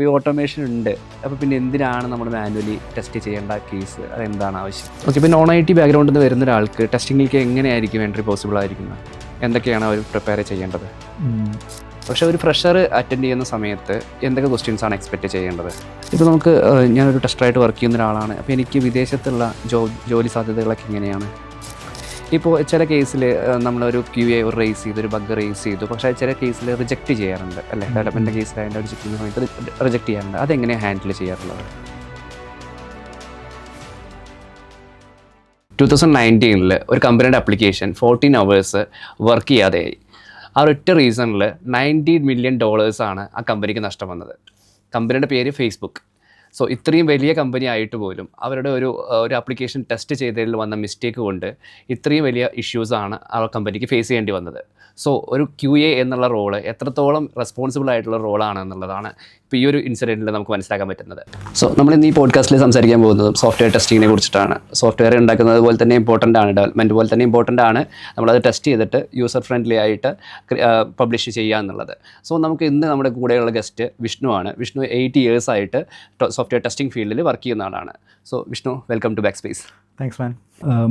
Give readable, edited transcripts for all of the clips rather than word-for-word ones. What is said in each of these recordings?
ഈ ഓട്ടോമേഷൻ ഉണ്ട്. അപ്പോൾ പിന്നെ എന്തിനാണ് നമ്മൾ മാനുവലി ടെസ്റ്റ് ചെയ്യേണ്ട കേസ്? അതെന്താണ് ആവശ്യം? ഓക്കെ, ഇപ്പോൾ നോൺ IT ബാക്ക്ഗ്രൗണ്ടിൽ നിന്ന് വരുന്ന ഒരാൾക്ക് ടെസ്റ്റിങ്ങിലേക്ക് എങ്ങനെയായിരിക്കും എൻട്രി പോസിബിൾ ആയിരിക്കുന്നത്? എന്തൊക്കെയാണ് അവർ പ്രിപ്പയർ ചെയ്യേണ്ടത്? പക്ഷേ ഒരു ഫ്രഷർ അറ്റൻഡ് ചെയ്യുന്ന സമയത്ത് എന്തൊക്കെ ക്വസ്റ്റ്യൻസ് ആണ് എക്സ്പെക്റ്റ് ചെയ്യേണ്ടത്? ഇപ്പോൾ നമുക്ക് ഞാനൊരു ടെസ്റ്ററായിട്ട് വർക്ക് ചെയ്യുന്ന ഒരാളാണ്. അപ്പോൾ എനിക്ക് വിദേശത്തുള്ള ജോലി സാധ്യതകളൊക്കെ എങ്ങനെയാണ്? ഇപ്പോൾ ചില കേസിൽ നമ്മളൊരു QA ഒരു റേസ് ചെയ്തു, ഒരു ബഗ് റേസ് ചെയ്തു, പക്ഷേ ചില കേസിൽ റിജക്റ്റ് ചെയ്യാറുണ്ട് അല്ലേ? ഡെവലപ്മെൻറ്റ് കേസിൽ അതിൻ്റെ റിജക്റ്റ് ചെയ്യുന്ന സമയത്ത് റിജക്റ്റ് ചെയ്യാറുണ്ട്. അതെങ്ങനെയാണ് ഹാൻഡിൽ ചെയ്യാറുള്ളത്? 2019 ഒരു കമ്പനിയുടെ ആപ്ലിക്കേഷൻ 14 hours വർക്ക് ചെയ്യാതെയായി. ആ ഒറ്റ റീസണിൽ $90 million ആണ് ആ കമ്പനിക്ക് നഷ്ടം വന്നത്. കമ്പനിയുടെ പേര് ഫേസ്ബുക്ക്. സോ ഇത്രയും വലിയ കമ്പനി ആയിട്ട് പോലും അവരുടെ ഒരു ആപ്ലിക്കേഷൻ ടെസ്റ്റ് ചെയ്തതിൽ വന്ന മിസ്റ്റേക്ക് കൊണ്ട് ഇത്രയും വലിയ ഇഷ്യൂസാണ് ആ കമ്പനിക്ക് ഫേസ് ചെയ്യേണ്ടി വന്നത്. സോ ഒരു QA എന്നുള്ള റോള് എത്രത്തോളം റെസ്പോൺസിബിൾ ആയിട്ടുള്ള റോളാണ് എന്നുള്ളതാണ് ഇപ്പോൾ ഈ ഒരു ഇൻസിഡൻറ്റിൽ നമുക്ക് മനസ്സിലാക്കാൻ പറ്റുന്നത്. സോ നമ്മൾ ഇന്ന് ഈ പോഡ്കാസ്റ്റിൽ സംസാരിക്കാൻ പോകുന്നത് സോഫ്റ്റ്വെയർ ടെസ്റ്റിങ്ങിനെ കുറിച്ചിട്ടാണ്. സോഫ്റ്റ്വെയർ ഉണ്ടാക്കുന്നത് പോലെ തന്നെ ഇമ്പോർട്ടൻ്റ് ആണ്, ഡെവലപ്മെൻറ്റ് പോലെ തന്നെ ഇമ്പോർട്ടൻ്റ് ആണ് നമ്മളത് ടെസ്റ്റ് ചെയ്തിട്ട് യൂസർ ഫ്രണ്ട്ലി ആയിട്ട് പബ്ലിഷ് ചെയ്യുക എന്നുള്ളത്. സോ നമുക്ക് ഇന്ന് നമ്മുടെ കൂടെയുള്ള ഗസ്റ്റ് വിഷ്ണു ആണ്. വിഷ്ണു 8 years ആയിട്ട് സോഫ്റ്റ്വെയർ ടെസ്റ്റിംഗ് ഫീൽഡിൽ വർക്ക് ചെയ്യുന്ന ആളാണ്. So Vishnu, welcome to Backspace. Thanks, man.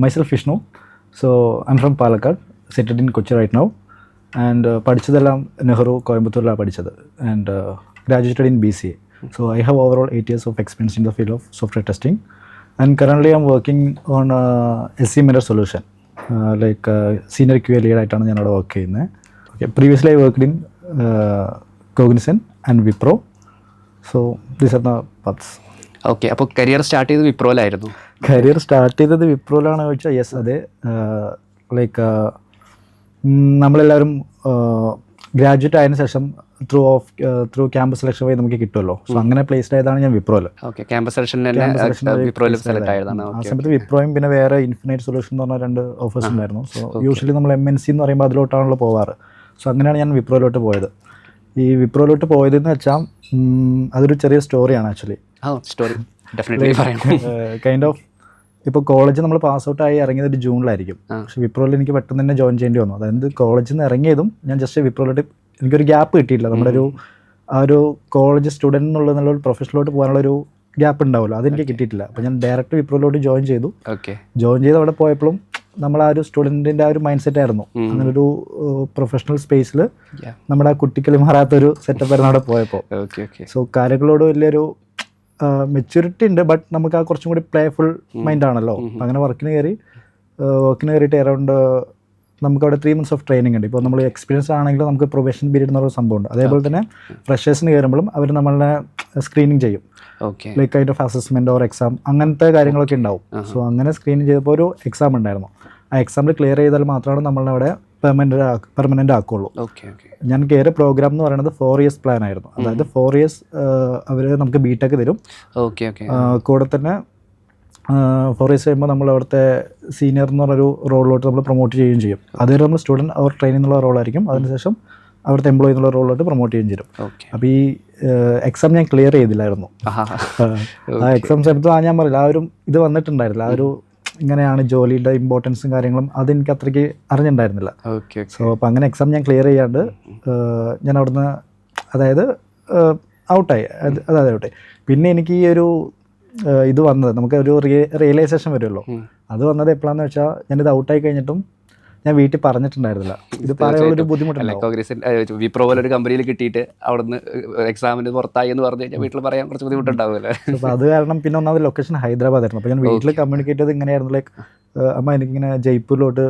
Myself Vishnu. So I'm from Palakkad, settled in Kochi right now, and പഠിച്ചതെല്ലാം നെഹ്റു കോയമ്പത്തൂരിലാണ് പഠിച്ചത്, and graduated in BCA. So I have overall 8 years of experience in the field of software testing, and currently I'm working on SC Mirror solution, like senior QA lead ആയിട്ടാണ് ഞാൻ അവിടെ work ചെയ്യുന്നത്. Okay, previously I worked in Cognizant and Wipro. So these are the paths. Okay, അപ്പോൾ career start ചെയ്ത് വിപ്രോയിലായിരുന്നു? Career start ചെയ്തത് വിപ്രോയിലാണോ ചോദിച്ചാൽ yes, അതെ. Like നമ്മളെല്ലാവരും ഗ്രാജുവേറ്റ് ആയതിനു ശേഷം ത്രൂ ക്യാമ്പസ് സെലക്ഷൻ വഴി നമുക്ക് കിട്ടുമല്ലോ. സോ അങ്ങനെ പ്ലേസ്ഡ് ആയതാണ് ഞാൻ വിപ്രോയിൽ. ഓക്കെ, ക്യാമ്പസ് സെലക്ഷനിൽ വിപ്രോയിൽ സെലക്ട് ആയതാണ്. ആ സമയത്ത് വിപ്രോയും പിന്നെ വേറെ ഇൻഫിനൈറ്റ് സൊല്യൂഷൻ എന്ന് പറഞ്ഞ 2 ഓഫേഴ്സ് ഉണ്ടായിരുന്നു. സോ യൂഷ്വലി നമ്മൾ MNC എന്ന് പറയുമ്പോൾ അതിലോട്ടാണല്ലോ പോവാറ്. സോ അങ്ങനെയാണ് ഞാൻ വിപ്രോയിലോട്ട് പോയത്. ഈ വിപ്രോയിലോട്ട് പോയതെന്ന് വെച്ചാൽ അതൊരു ചെറിയ സ്റ്റോറിയാണ് ആക്ച്വലി. കൈൻഡ് ഓഫ് ഇപ്പോൾ കോളേജ് നമ്മൾ പാസ് ഔട്ട് ആയി ഇറങ്ങിയത് ഒരു ജൂണിലായിരിക്കും. പക്ഷേ വിപ്രോയിൽ എനിക്ക് പെട്ടെന്ന് തന്നെ ജോയിൻ ചെയ്യേണ്ടി വന്നു. അതായത് കോളേജിൽ നിന്ന് ഇറങ്ങിയതും ഞാൻ ജസ്റ്റ് വിപ്രോയിലോട്ട് എനിക്കൊരു ഗ്യാപ്പ് കിട്ടിയില്ല. നമ്മുടെ ഒരു കോളേജ് സ്റ്റുഡൻറ്റ് എന്നുള്ള ഒരു പ്രൊഫഷനിലോട്ട് പോകാനുള്ളൊരു ഗ്യാപ്പ് ഉണ്ടാവുമല്ലോ, അതെനിക്ക് കിട്ടിയിട്ടില്ല. അപ്പോൾ ഞാൻ ഡയറക്റ്റ് വിപ്രോയിലോട്ട് ജോയിൻ ചെയ്തു. ജോയിൻ ചെയ്ത് അവിടെ പോയപ്പോഴും നമ്മൾ ആ ഒരു സ്റ്റുഡൻറ്റിൻ്റെ ആ ഒരു മൈൻഡ് സെറ്റ് ആയിരുന്നു. അങ്ങനെ ഒരു പ്രൊഫഷണൽ സ്പേസിൽ നമ്മുടെ ആ കുട്ടിക്കളി മാറാത്തൊരു സെറ്റപ്പ് ആയിരുന്നു അവിടെ പോയപ്പോൾ. സോ കാര്യങ്ങളോട് വലിയൊരു മെച്യൂരിറ്റി ഉണ്ട്, ബട്ട് നമുക്ക് ആ കുറച്ചും കൂടി പ്ലേഫുൾ മൈൻഡ് ആണല്ലോ. അങ്ങനെ വർക്കിന് കയറിയിട്ട് അറൗണ്ട് നമുക്കവിടെ 3 months ഓഫ് ട്രെയിനിങ് ഉണ്ട്. ഇപ്പോൾ നമ്മൾ എക്സ്പീരിയൻസ് ആണെങ്കിലും നമുക്ക് പ്രൊബേഷൻ പീരീഡ് എന്നുള്ള സംഭവമുണ്ട്. അതേപോലെ തന്നെ ഫ്രഷേഴ്സിന് കയറുമ്പോഴും അവർ നമ്മളെ സ്ക്രീനിങ് ചെയ്യും. Like kind of assessment or exam അങ്ങനത്തെ കാര്യങ്ങളൊക്കെ ഉണ്ടാവും. സോ അങ്ങനെ സ്ക്രീനിങ് ചെയ്തപ്പോൾ ഒരു എക്സാം ഉണ്ടായിരുന്നു. ആ എക്സാമിൽ ക്ലിയർ ചെയ്താൽ മാത്രമാണ് നമ്മളവിടെ പെർമനൻ്റ് ആക്കുള്ളൂ. ഞാൻ കയറിയ പ്രോഗ്രാം എന്ന് പറയുന്നത് 4 years പ്ലാൻ ആയിരുന്നു. അതായത് 4 years അവർ നമുക്ക് BTech തരും. കൂടെ തന്നെ 4 years കഴിയുമ്പോൾ നമ്മൾ അവിടുത്തെ സീനിയർ എന്ന് പറഞ്ഞൊരു റോളിലോട്ട് നമ്മൾ പ്രൊമോട്ട് ചെയ്യുകയും ചെയ്യും. അതുവരെ നമ്മൾ സ്റ്റുഡൻറ്റ് അവർ ട്രെയിനിങ് എന്നുള്ള റോളായിരിക്കും. അതിനുശേഷം അവിടുത്തെ എംപ്ലോയി എന്നുള്ള റോളിലോട്ട് പ്രൊമോട്ട് ചെയ്യുകയും ചെയ്യും. അപ്പോൾ ഈ എക്സാം ഞാൻ ക്ലിയർ ചെയ്തില്ലായിരുന്നു. ആ എക്സാം സമയത്ത് ഞാൻ പറയില്ല, ആ ഒരു ഇത് വന്നിട്ടുണ്ടായിരുന്നില്ല. ആ ഒരു ഇങ്ങനെയാണ് ജോലിയുടെ ഇമ്പോർട്ടൻസും കാര്യങ്ങളും അതെനിക്ക് അത്രയ്ക്ക് അറിഞ്ഞിട്ടുണ്ടായിരുന്നില്ല. സോ അപ്പോൾ അങ്ങനെ എക്സാം ഞാൻ ക്ലിയർ ചെയ്യാണ്ട് ഞാൻ അവിടുന്ന് അതായത് ഔട്ടായി. ഔട്ടായി. പിന്നെ എനിക്ക് ഈ ഒരു ഇത് വന്നത് നമുക്ക് ഒരു റിയലൈസേഷൻ വരുമല്ലോ. അത് വന്നത് എപ്പോഴാന്ന് വെച്ചാൽ ഞാനിത് ഔട്ടായി കഴിഞ്ഞിട്ടും ഞാൻ വീട്ടിൽ പറഞ്ഞിട്ടുണ്ടായിരുന്നില്ല. ഇത് പറയാനുള്ളൊരു ബുദ്ധിമുട്ടുണ്ടാവും. വിപ്രോ പോലെ ഒരു കമ്പനിയിൽ കിട്ടിയിട്ട് അവിടുന്ന് എക്സാമിന് പുറത്തായി എന്ന് പറഞ്ഞു കഴിഞ്ഞാൽ വീട്ടിൽ പറയാൻ കുറച്ച് ബുദ്ധിമുട്ടുണ്ടാവുമല്ലേ. അപ്പോൾ അത് കാരണം പിന്നെ ഒന്നാമത് ലൊക്കേഷൻ ഹൈദരാബാദ് ആയിരുന്നു. അപ്പോൾ ഞാൻ വീട്ടിൽ കമ്മ്യൂണിക്കേറ്റ് ചെയ്ത് ഇങ്ങനെയായിരുന്നു, ലൈക്ക് അമ്മ എനിക്കിങ്ങനെ ജയ്പൂരിലോട്ട്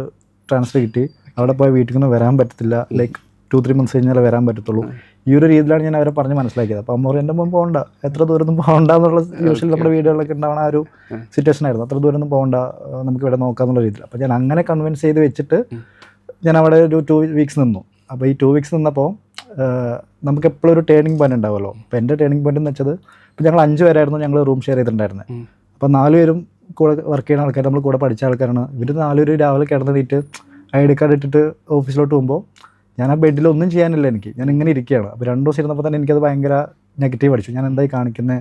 ട്രാൻസ്ഫർ കിട്ടി, അവിടെ പോയി വീട്ടിൽ നിന്ന് വരാൻ പറ്റത്തില്ല, ലൈക്ക് 2-3 months കഴിഞ്ഞാൽ വരാൻ പറ്റത്തുള്ളൂ. ഈ ഒരു രീതിയിലാണ് ഞാൻ അവരെ പറഞ്ഞ് മനസ്സിലാക്കിയത്. അപ്പോൾ അമ്മ എൻ്റെ മുമ്പ് പോകണ്ട, എത്ര ദൂരമൊന്നും പോകണ്ട എന്നുള്ള യൂഷ്വലി നമ്മുടെ വീടുകളിലൊക്കെ ഉണ്ടാവുന്ന ആ ഒരു സിറ്റുവേഷൻ ആയിരുന്നു. അത്ര ദൂരമൊന്നും പോകണ്ട, നമുക്ക് ഇവിടെ നോക്കാമെന്നുള്ള രീതിയിൽ. അപ്പോൾ ഞാൻ അങ്ങനെ കൺവിൻസ് ചെയ്ത് വെച്ചിട്ട് ഞാൻ അവിടെ ഒരു 2 weeks നിന്നു. അപ്പോൾ ഈ 2 weeks നിന്നപ്പോൾ നമുക്ക് എപ്പോഴും ഒരു ടേണിംഗ് പോയിന്റ് ഉണ്ടാവുമല്ലോ. അപ്പോൾ എൻ്റെ ടേണിംഗ് പോയിന്റ് എന്ന് വെച്ചത്, ഇപ്പോൾ ഞങ്ങൾ 5 പേരായിരുന്നു ഞങ്ങൾ റൂം ഷെയർ ചെയ്തിട്ടുണ്ടായിരുന്നത്. അപ്പോൾ 4 പേരും കൂടെ വർക്ക് ചെയ്യുന്ന ആൾക്കാർ, നമ്മൾ കൂടെ പഠിച്ച ആൾക്കാരാണ്. ഇവർ 4 പേര് രാവിലെ കിടന്നിട്ട് ID കാർഡ് ഇട്ടിട്ട് ഓഫീസിലോട്ട് പോകുമ്പോൾ ഞാൻ ആ ബെഡിൽ ഒന്നും ചെയ്യാനില്ല, ഞാൻ ഇങ്ങനെ ഇരിക്കുകയാണ്. അപ്പോൾ 2 ദിവസം ഇരുന്നപ്പോൾ തന്നെ എനിക്കത് ഭയങ്കര നെഗറ്റീവ് അടിച്ചു. ഞാൻ എന്തായി കാണിക്കുന്നത്,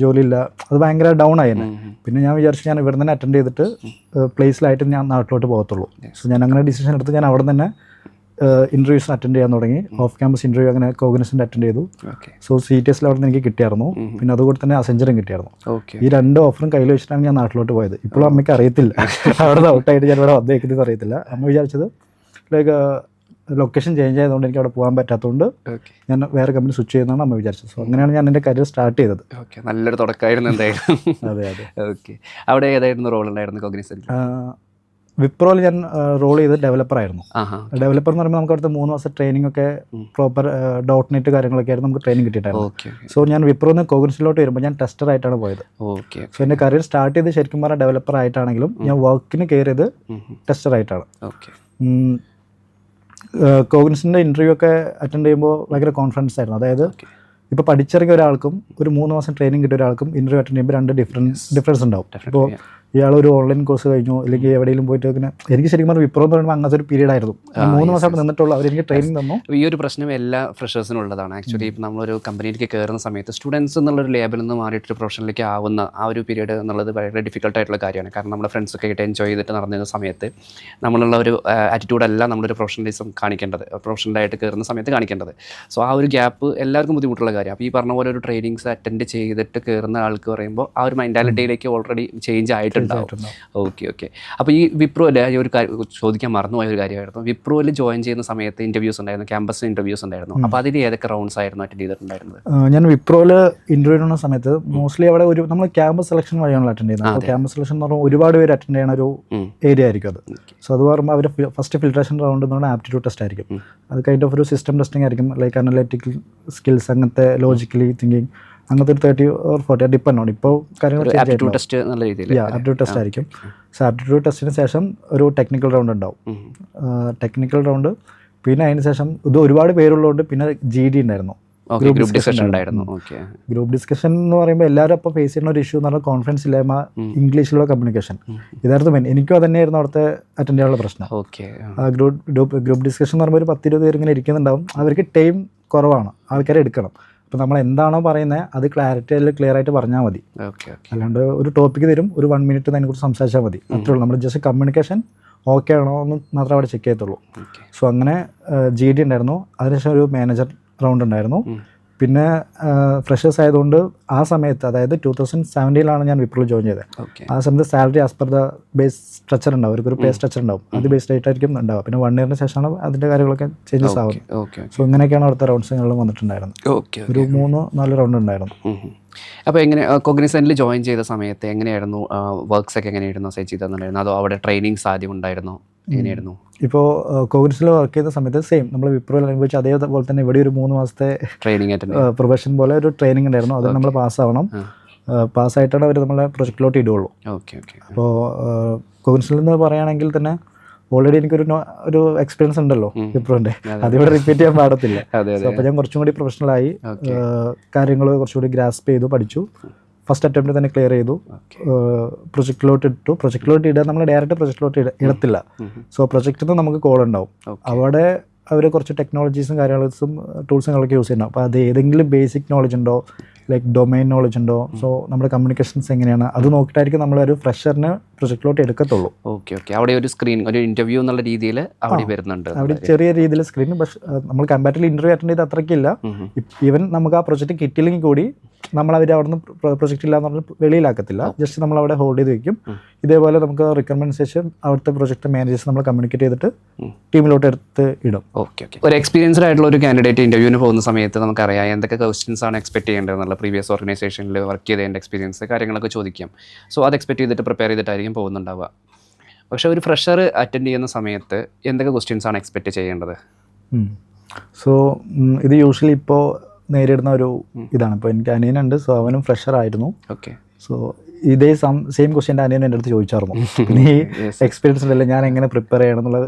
ജോലിയില്ല, അത് ഭയങ്കര ഡൗൺ ആയി തന്നെ. പിന്നെ ഞാൻ വിചാരിച്ചു ഞാൻ ഇവിടെ തന്നെ അറ്റൻഡ് ചെയ്തിട്ട് പ്ലേസിലായിട്ട് ഞാൻ നാട്ടിലോട്ട് പോകത്തുള്ളൂ. സോ ഞാൻ അങ്ങനെ ഡിസിഷൻ എടുത്ത് ഞാൻ അവിടെ തന്നെ ഇൻ്റർവ്യൂസ് അറ്റൻഡ് ചെയ്യാൻ തുടങ്ങി. ഓഫ് ക്യാമ്പസ് ഇൻ്റർവ്യൂ അങ്ങനെ കോഗ്നിസൻ്റ് അറ്റൻഡ് ചെയ്തു. സോ CTS അവിടെ നിന്ന് എനിക്ക് കിട്ടിയായിരുന്നു. പിന്നെ അതുകൂടെ തന്നെ അസെഞ്ചറും കിട്ടിയായിരുന്നു. ഈ 2 ഓഫറും കയ്യിൽ വെച്ചിട്ടാണ് ഞാൻ നാട്ടിലോട്ട് പോയത്. ഇപ്പോഴും അമ്മയ്ക്ക് അറിയത്തില്ല അവിടെ നിന്ന് ഔട്ടായിട്ട് ഞാൻ ഇവിടെ വന്നേക്കുന്നത് അറിയത്തില്ല. അമ്മ വിചാരിച്ചത് ലൈക്ക് ലൊക്കേഷൻ ചേഞ്ച് ആയതുകൊണ്ട് എനിക്ക് അവിടെ പോകാൻ പറ്റാത്തതുകൊണ്ട് ഞാൻ വേറെ കമ്പനി സ്വിച്ച് ചെയ്യുന്നതാണ് അമ്മ വിചാരിച്ചത്. സോ അങ്ങനെയാണ് ഞാൻ എൻ്റെ കരിയർ സ്റ്റാർട്ട് ചെയ്തത്. നല്ലൊരു തുടക്കമായിരുന്നു എന്തായാലും. അതെ അതെ. ഓക്കെ, അവിടെ ഏതായിരുന്നു റോൾ ഉണ്ടായിരുന്നു കോഗ്നിസൻ്റിൽ? വിപ്രോയിൽ ഞാൻ റോൾ ചെയ്ത് ഡെവലപ്പറായിരുന്നു. ഡെവലപ്പർ എന്ന് പറയുമ്പോൾ നമുക്ക് അവിടുത്തെ 3 മാസം ട്രെയിനിങ് ഒക്കെ പ്രോപ്പർ .NET കാര്യങ്ങളൊക്കെ ആയിരുന്നു നമുക്ക് ട്രെയിനിങ് കിട്ടിയിട്ടായിരുന്നു. സോ ഞാൻ വിപ്രോന്ന് കോഗ്നിസൻ്റിലോട്ട് വരുമ്പോൾ ഞാൻ ടെസ്റ്റർ ആയിട്ടാണ് പോയത്. സോ എൻ്റെ കരിയർ സ്റ്റാർട്ട് ചെയ്ത് ശരിക്കും പറഞ്ഞാൽ ഡെവലപ്പർ ആയിട്ടാണെങ്കിലും ഞാൻ വർക്കിന് കയറിയത് ടെസ്റ്റർ ആയിട്ടാണ്. കോഗ്നിസൻ്റിൻ്റെ ഇൻ്റർവ്യൂ ഒക്കെ അറ്റൻഡ് ചെയ്യുമ്പോൾ ഭയങ്കര കോൺഫിഡൻസ് ആയിരുന്നു. അതായത് ഇപ്പോൾ പഠിച്ചിറങ്ങിയ ഒരാൾക്കും ഒരു 3 മാസം ട്രെയിനിങ് കിട്ടിയ ഒരാൾക്കും ഇൻ്റർവ്യൂ അറ്റൻഡ് ചെയ്യുമ്പോൾ 2 ഡിഫറൻസ് ഉണ്ടാവും. ഇപ്പോൾ ഇയാളൊരു ഓൺലൈൻ കോഴ്സ് കഴിഞ്ഞു അല്ലെങ്കിൽ എവിടെയെങ്കിലും പോയിട്ട് ഇങ്ങനെ എനിക്ക് ശരിക്കും പറഞ്ഞാൽ വിപ്രോ എന്ന് പറയുമ്പോൾ അങ്ങനത്തെ ഒരു പീരീഡ് ആയിരുന്നു. 3 മാസമായിട്ട് നിന്നിട്ടുള്ളൂ. അവരെനിക്ക് ട്രെയിനിങ് തന്നു. ഈ ഒരു പ്രശ്നം എല്ലാ ഫ്രഷേഴ്സിനും ഉള്ളതാണ്. ആക്ച്വലി ഇപ്പോൾ നമ്മളൊരു കമ്പനിയിലേക്ക് കയറുന്ന സമയത്ത് സ്റ്റുഡൻസ് എന്നുള്ളൊരു ലേബലിൽ നിന്ന് മാറിയിട്ട് പ്രൊഫഷനിലേക്ക് ആവുന്ന ആ ഒരു പീരീഡ് എന്നുള്ളത് വളരെ ഡിഫിക്കൽട്ടായിട്ടുള്ള കാര്യമാണ്. കാരണം നമ്മുടെ ഫ്രണ്ട്സൊക്കെ ആയിട്ട് എൻജോയ് ചെയ്തിട്ട് നടന്നിരുന്ന സമയത്ത് നമ്മളുള്ള ഒരു ആറ്റിറ്റ്യൂഡല്ല നമ്മളൊരു പ്രൊഫഷണലിസം കാണിക്കേണ്ടത്, പ്രൊഫഷണലായിട്ട് കയറുന്ന സമയത്ത് കാണിക്കേണ്ടത്. സോ ആ ഒരു ഗ്യാപ്പ് എല്ലാവർക്കും ബുദ്ധിമുട്ടുള്ള കാര്യമാണ്. അപ്പോൾ ഈ പറഞ്ഞ പോലെ ഒരു ട്രെയിനിങ്സ് അറ്റൻഡ് ചെയ്തിട്ട് കയറുന്ന ആൾക്ക് പറയുമ്പോൾ ആ ഒരു മെൻറ്റാലിറ്റിയിലേക്ക് ഓൾറെഡി ചേഞ്ച് ആയിട്ടുണ്ടാവും. ഓക്കെ. അപ്പോൾ ഈ വിപ്രോയിൽ ഒരു ചോദിക്കാൻ മറന്നുപോയ ഒരു കാര്യമായിരുന്നു. വിപ്രോയിൽ ജോയിൻ ചെയ്യുന്ന സമയത്ത് ഇൻ്റർവ്യൂസ് ഉണ്ടായിരുന്നു, ക്യാമ്പസ് ഇൻ്റർവ്യൂസ് ഉണ്ടായിരുന്നു. അപ്പോൾ അതിൽ ഏതൊക്കെ റൗണ്ട്സ് ആയിരുന്നു അറ്റൻഡ് ചെയ്തിട്ടുണ്ടായിരുന്നത്? ഞാൻ വിപ്രോയിൽ ഇൻ്റർവ്യൂ ചെയ്യുന്ന സമയത്ത് മോസ്റ്റ്ലി അവിടെ ഒരു നമ്മൾ ക്യാമ്പസ് സെലക്ഷൻ വഴിയാണല്ലോ അറ്റൻഡ് ചെയ്യുന്നത്. അപ്പോൾ ക്യാമ്പസ് സെലക്ഷൻ എന്ന് പറയുമ്പോൾ ഒരുപാട് പേര് അറ്റൻഡ് ചെയ്യുന്ന ഒരു ഏരിയ ആയിരിക്കും അത്. സോ അത് പറയുമ്പോൾ അവർ ഫസ്റ്റ് ഫിൽട്രേഷൻ റൗണ്ട് എന്ന് പറഞ്ഞാൽ ആപ്റ്റിറ്റ്യൂഡ് ടെസ്റ്റ് ആയിരിക്കും. അത് കൈൻഡ് ഓഫ് ഒരു സിസ്റ്റം ടെസ്റ്റിംഗ് ആയിരിക്കും. ലൈക്ക് അനലറ്റിക്കൽ സ്കിൽസ്, അങ്ങനത്തെ ലോജിക്കലി തിങ്കിങ്, അങ്ങനത്തെ ഒരു 30 or 40 ഡിപ്പെൻഡ് ആണ്. ഇപ്പോൾ കാര്യങ്ങൾ ആപ്റ്റിറ്റ്യൂഡ് ടെസ്റ്റ് നല്ല രീതിയിൽ ആപ്റ്റിറ്റ്യൂഡ് ടെസ്റ്റ് ആയിരിക്കും. സോ ആപ്റ്റിറ്റ്യൂഡ് ടെസ്റ്റിന് ശേഷം ഒരു ടെക്നിക്കൽ റൗണ്ട് ഉണ്ടാവും. ടെക്നിക്കൽ റൗണ്ട് പിന്നെ അതിന് ശേഷം ഇത് ഒരുപാട് പേരുള്ളതുകൊണ്ട് പിന്നെ GD ഉണ്ടായിരുന്നു, ഗ്രൂപ്പ് ഡിസ്കഷൻ ഉണ്ടായിരുന്നു. ഗ്രൂപ്പ് ഡിസ്കഷൻ എന്ന് പറയുമ്പോൾ എല്ലാവരും അപ്പോൾ ഫേസ് ചെയ്യുന്ന ഒരു ഇഷ്യൂ എന്ന് പറഞ്ഞാൽ കോൺഫിഡൻസ് ഇല്ലായ്മ, ഇംഗ്ലീഷിലുള്ള കമ്മ്യൂണിക്കേഷൻ. ഇതായിരുന്നു മെയിൻ. എനിക്കും അത് തന്നെയായിരുന്നു അവിടുത്തെ അറ്റൻഡ് ചെയ്യാനുള്ള പ്രശ്നം. ഗ്രൂപ്പ് ഡിസ്കഷൻ എന്ന് പറയുമ്പോൾ ഒരു 10-20 പേര് ഇങ്ങനെ ഇരിക്കുന്നുണ്ടാവും. അവർക്ക് ടൈം കുറവാണ്, ആൾക്കാരെ എടുക്കണം. അപ്പോൾ നമ്മൾ എന്താണോ പറയുന്നത് അത് ക്ലിയർ ആയിട്ട് പറഞ്ഞാൽ മതി. അല്ലാണ്ട് ഒരു ടോപ്പിക്ക് തരും, ഒരു 1 minute അതിനെക്കുറിച്ച് സംസാരിച്ചാൽ മതി, അത്രേ ഉള്ളൂ. നമ്മൾ ജസ്റ്റ് കമ്മ്യൂണിക്കേഷൻ ഓക്കെ ആണോ എന്ന് മാത്രമേ അവിടെ ചെക്ക് ചെയ്യത്തുള്ളൂ. സോ അങ്ങനെ GD ഉണ്ടായിരുന്നു. അതിനുശേഷം ഒരു മാനേജർ റൗണ്ട് ഉണ്ടായിരുന്നു. പിന്നെ ഫ്രഷേഴ്സ് ആയതുകൊണ്ട് ആ സമയത്ത്, അതായത് 2017 ഞാൻ വിപ്രോയിൽ ജോയിൻ ചെയ്തത്. ആ സമയത്ത് salary as per the base structure ഉണ്ടാവും, അവർക്കൊരു പേ സ്ട്രക്ചർ ഉണ്ടാവും. അത് ബേസ്ഡ് ആയിട്ടായിരിക്കും ഉണ്ടാവുക. പിന്നെ 1 yearന് ശേഷമാണ് അതിൻ്റെ കാര്യങ്ങളൊക്കെ ചേഞ്ചസ് ആവുന്നത്. സോ ഇങ്ങനെയൊക്കെയാണ് അവിടുത്തെ റൗണ്ട്സുകളിലും വന്നിട്ടുണ്ടായിരുന്നത്. ഒരു 3-4 റൗണ്ട് ഉണ്ടായിരുന്നു. അപ്പോൾ എങ്ങനെ കോഗ്നിസൻ്റിൽ ജോയിൻ ചെയ്ത സമയത്ത് എങ്ങനെയായിരുന്നു വർക്ക്സ് ഒക്കെ എങ്ങനെയായിരുന്നു അസൈൻ ചെയ്തിട്ടുണ്ടായിരുന്നു? അതോ അവിടെ ട്രെയിനിങ്സ് ആദ്യം ഉണ്ടായിരുന്നോ? എങ്ങനെയായിരുന്നു? ഇപ്പോൾ കോഗ്നിസൻ്റിൽ വർക്ക് ചെയ്ത സമയത്ത് സെയിം നമ്മൾ വിപ്രോയിൽ അനുഭവിച്ച അതേപോലെ തന്നെ ഇവിടെ ഒരു 3 മാസത്തെ ട്രെയിനിങ് പ്രൊഫഷൻ പോലെ ഒരു ട്രെയിനിങ് ഉണ്ടായിരുന്നു. അത് നമ്മൾ പാസ്സാവണം. പാസ്സായിട്ടാണ് അവർ നമ്മളെ പ്രൊജക്റ്റിലോട്ട് ഇടുകയുള്ളൂ. അപ്പോൾ കോഗ്നിസൻ്റിൽ നിന്ന് പറയുകയാണെങ്കിൽ തന്നെ ഓൾറെഡി എനിക്കൊരു എക്സ്പീരിയൻസ് ഉണ്ടല്ലോ വിപ്രോൻ്റെ, അതിവിടെ റിപ്പീറ്റ് ചെയ്യാൻ പാടത്തില്ല. അപ്പോൾ ഞാൻ കുറച്ചും കൂടി പ്രൊഫഷണലായി കാര്യങ്ങൾ കുറച്ചുകൂടി ഗ്രാസ്പ് ചെയ്തു, പഠിച്ചു. ഫസ്റ്റ് അറ്റംപ്റ്റ് തന്നെ ക്ലിയർ ചെയ്തു. പ്രൊജക്റ്റിലോട്ട് ഇട്ടു. പ്രൊജക്റ്റിലോട്ട് ഇടാൻ നമ്മൾ ഡയറക്റ്റ് പ്രൊജക്റ്റിലോട്ട് ഇടത്തില്ല. സോ പ്രൊജക്റ്റിൽ നിന്ന് നമുക്ക് കോൾ ഉണ്ടാവും. അവിടെ അവർ കുറച്ച് ടെക്നോളജീസും കാര്യങ്ങളും ടൂൾസുകളൊക്കെ യൂസ് ചെയ്യുന്നുണ്ടാവും. അപ്പോൾ അത് ഏതെങ്കിലും ബേസിക് നോളജ് ഉണ്ടോ, ലൈക്ക് ഡൊമൈൻ നോളജ് ഉണ്ടോ, സോ നമ്മുടെ കമ്മ്യൂണിക്കേഷൻസ് എങ്ങനെയാണ്, അത് നോക്കിയിട്ടായിരിക്കും നമ്മളൊരു ഫ്രഷറിനെ പ്രൊജക്റ്റിലോട്ട് എടുക്കത്തുള്ളൂ. അവിടെ ഒരു സ്ക്രീൻ, ഒരു ഇന്റർവ്യൂ എന്നുള്ള രീതിയിൽ അവിടെ വരുന്നുണ്ട്. അവിടെ ചെറിയ രീതിയിൽ സ്ക്രീൻ. പക്ഷേ നമ്മൾ കമ്പാരിറ്റീവ്ലി ഇന്റർവ്യൂ അറ്റൻഡ് ചെയ്ത് അത്രയ്ക്കില്ല. ഈവൻ നമുക്ക് ആ പ്രൊജക്റ്റ് കിട്ടിയില്ലെങ്കിൽ കൂടി നമ്മളവർ അവിടെ നിന്ന് പ്രൊജക്റ്റ് ഇല്ല എന്ന് പറഞ്ഞാൽ വെളിയിലാക്കത്തില്ല. ജസ്റ്റ് നമ്മളവിടെ ഹോൾഡ് ചെയ്ത് വെക്കും. ഇതേപോലെ നമുക്ക് റിക്വയർമെൻറ്റ് ശേഷം അവിടുത്തെ പ്രൊജക്റ്റ് മാനേജേഴ്സ് നമ്മൾ കമ്മ്യൂണിക്കേറ്റ് ചെയ്തിട്ട് ടീമിലോട്ട് എടുത്ത് ഇടും. ഒരു എക്സ്പീരിയൻസ്ഡ് ആയിട്ടുള്ള ഒരു കാൻഡിഡേറ്റ് ഇന്റർവ്യൂവിന് പോകുന്ന സമയത്ത് നമുക്കറിയാം എന്തൊക്കെ ക്വസ്റ്റ്യൻസ് ആണ് എക്സ്പെക്ട് ചെയ്യേണ്ടത് എന്നുള്ള, പ്രീവിയസ് ഓർഗനൈസേഷനിൽ വർക്ക് ചെയ്തതിൻ്റെ എക്സ്പീരിയൻസ് കാര്യങ്ങളൊക്കെ ചോദിക്കാം. സോ അത് എക്സ്പെക്ട് ചെയ്തിട്ട് പ്രിപ്പയർ ചെയ്തിട്ടായിരിക്കും പോകുന്നുണ്ടാവുക. പക്ഷേ ഒരു ഫ്രഷർ അറ്റൻഡ് ചെയ്യുന്ന സമയത്ത് എന്തൊക്കെ ക്വസ്റ്റ്യൻസ് ആണ് എക്സ്പെക്ട് ചെയ്യേണ്ടത്? സോ ഇത് യൂഷ്വലി ഇപ്പോൾ നേരിടുന്ന ഒരു ഇതാണ്. ഇപ്പോൾ എനിക്ക് അനിയനുണ്ട്. സോ അവനും ഫ്രഷർ ആയിരുന്നു. സോ ഇതേ സെയിം ക്വസ്റ്റ്യൻ അനിയൻ എൻ്റെ അടുത്ത് ചോദിച്ചായിരുന്നു. നീ എക്സ്പീരിയൻസ് ഉണ്ടല്ലോ, ഞാൻ എങ്ങനെ പ്രിപ്പയർ ചെയ്യണം എന്നുള്ള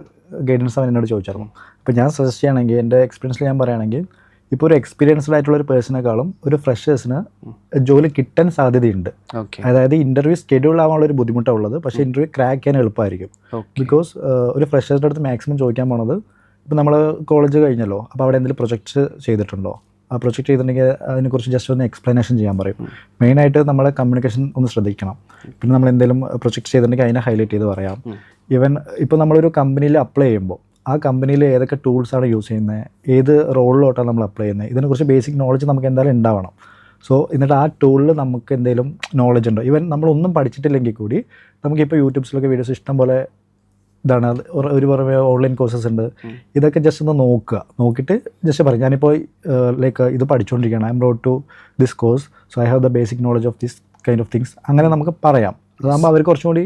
ഗൈഡൻസ് അവൻ എന്നോട് ചോദിച്ചായിരുന്നു. അപ്പോൾ ഞാൻ സജസ്റ്റ് ചെയ്യുകയാണെങ്കിൽ, എൻ്റെ എക്സ്പീരിയൻസിൽ ഞാൻ പറയുകയാണെങ്കിൽ, ഇപ്പോൾ ഒരു എക്സ്പീരിയൻസ്ഡ് ആയിട്ടുള്ള ഒരു പേഴ്സണേക്കാളും ഒരു ഫ്രഷേഴ്സിന് ജോലി കിട്ടാൻ സാധ്യതയുണ്ട്. അതായത് ഇൻ്റർവ്യൂ ഷെഡ്യൂൾ ആവാനുള്ള ഒരു ബുദ്ധിമുട്ടാണ് ഉള്ളത്. പക്ഷേ ഇൻ്റർവ്യൂ ക്രാക്ക് ചെയ്യാൻ എളുപ്പമായിരിക്കും. ബിക്കോസ് ഒരു ഫ്രഷേഴ്സിൻ്റെ അടുത്ത് മാക്സിമം ചോദിക്കാൻ പോണത്, ഇപ്പോൾ നമ്മൾ കോളേജ് കഴിഞ്ഞല്ലോ, അപ്പോൾ അവിടെ എന്തെങ്കിലും പ്രൊജക്ട്സ് ചെയ്തിട്ടുണ്ടോ, ആ പ്രൊജക്റ്റ് ചെയ്തിട്ടുണ്ടെങ്കിൽ അതിനെക്കുറിച്ച് ജസ്റ്റ് ഒന്ന് എക്സ്പ്ലനേഷൻ ചെയ്യാൻ പറയും. മെയിനായിട്ട് നമ്മളെ കമ്മ്യൂണിക്കേഷൻ ഒന്ന് ശ്രദ്ധിക്കണം. പിന്നെ നമ്മൾ എന്തെങ്കിലും പ്രൊജക്റ്റ് ചെയ്തിട്ടുണ്ടെങ്കിൽ അതിനെ ഹൈലൈറ്റ് ചെയ്ത് പറയാം. ഈവൻ ഇപ്പോൾ നമ്മളൊരു കമ്പനിയിൽ അപ്ലൈ ചെയ്യുമ്പോൾ ആ കമ്പനിയിൽ ഏതൊക്കെ ടൂൾസാണ് യൂസ് ചെയ്യുന്നത്, ഏത് റോളിലോട്ടാണ് നമ്മൾ അപ്ലൈ ചെയ്യുന്നത്, ഇതിനെക്കുറിച്ച് ബേസിക് നോളജ് നമുക്ക് എന്തായാലും ഉണ്ടാവണം. സോ എന്നിട്ട് ആ ടൂളിൽ നമുക്ക് എന്തെങ്കിലും നോളജ് ഉണ്ടോ, ഈവൻ നമ്മളൊന്നും പഠിച്ചിട്ടില്ലെങ്കിൽ കൂടി നമുക്കിപ്പോൾ യൂട്യൂബ്സിലൊക്കെ വീഡിയോസ് ഇഷ്ടം പോലെ ഇതാണ്, ഒരു പുറമെ ഓൺലൈൻ കോഴ്സസ് ഉണ്ട്. ഇതൊക്കെ ജസ്റ്റ് ഒന്ന് നോക്കിയിട്ട് ജസ്റ്റ് പറയും ഞാനിപ്പോൾ ലൈക്ക് ഇത് പഠിച്ചുകൊണ്ടിരിക്കുകയാണ്, I am road to this course, so I have the basic knowledge of this kind of things. അങ്ങനെ നമുക്ക് പറയാം. അതാകുമ്പോൾ അവർ കുറച്ചും കൂടി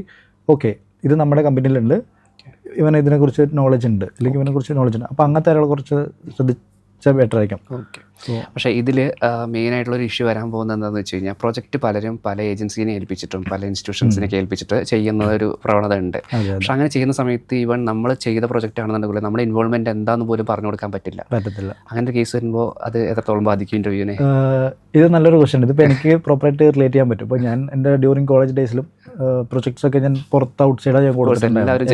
ഓക്കെ ഇത് നമ്മുടെ കമ്പനിയിലുണ്ട്, ഇവന് ഇതിനെക്കുറിച്ച് നോളജ് ഉണ്ട്, അല്ലെങ്കിൽ ഇവനെക്കുറിച്ച് നോളജ് ഉണ്ട്, അപ്പോൾ അങ്ങനത്തെ ആളുകളെ കുറിച്ച് ശ്രദ്ധിച്ചാൽ ബെറ്റർ ആയിരിക്കും. ഓക്കെ. പക്ഷേ ഇതിൽ മെയിനായിട്ടുള്ളൊരു ഇഷ്യൂ വരാൻ പോകുന്നത് എന്താണെന്ന് വെച്ച് കഴിഞ്ഞാൽ പ്രൊജക്റ്റ് പലരും പല ഏജൻസീനെ ഏൽപ്പിച്ചിട്ടും പല ഇൻസ്റ്റിറ്റ്യൂഷൻസിനൊക്കെ ഏൽപ്പിച്ചിട്ട് ചെയ്യുന്ന ഒരു പ്രവണത ഉണ്ട്. പക്ഷെ അങ്ങനെ ചെയ്യുന്ന സമയത്ത് ഈവൻ നമ്മൾ ചെയ്ത പ്രൊജക്റ്റ് ആണെന്നുണ്ടെങ്കിൽ നമ്മുടെ ഇൻവോൾവ്മെൻറ്റ് എന്താണെന്ന് പോലും പറഞ്ഞു കൊടുക്കാൻ പറ്റില്ല. അങ്ങനത്തെ കേസ് വരുമ്പോൾ അത് എത്രത്തോളം ബാധിക്കും ഇൻ്റർവ്യൂവിനെ? ഇത് നല്ലൊരു ക്വസ്റ്റ്യൻ. ഇതിപ്പോൾ എനിക്ക് പ്രോപ്പറായിട്ട് റിലേറ്റ് ചെയ്യാൻ പറ്റും. ഇപ്പോൾ ഞാൻ എൻ്റെ ഡ്യൂറിങ് കോളേജ് ഡേയ്സിലും പ്രൊജക്ട്സ് ഒക്കെ ഞാൻ പുറത്ത് ഔട്ട് സൈഡാണ് ഞാൻ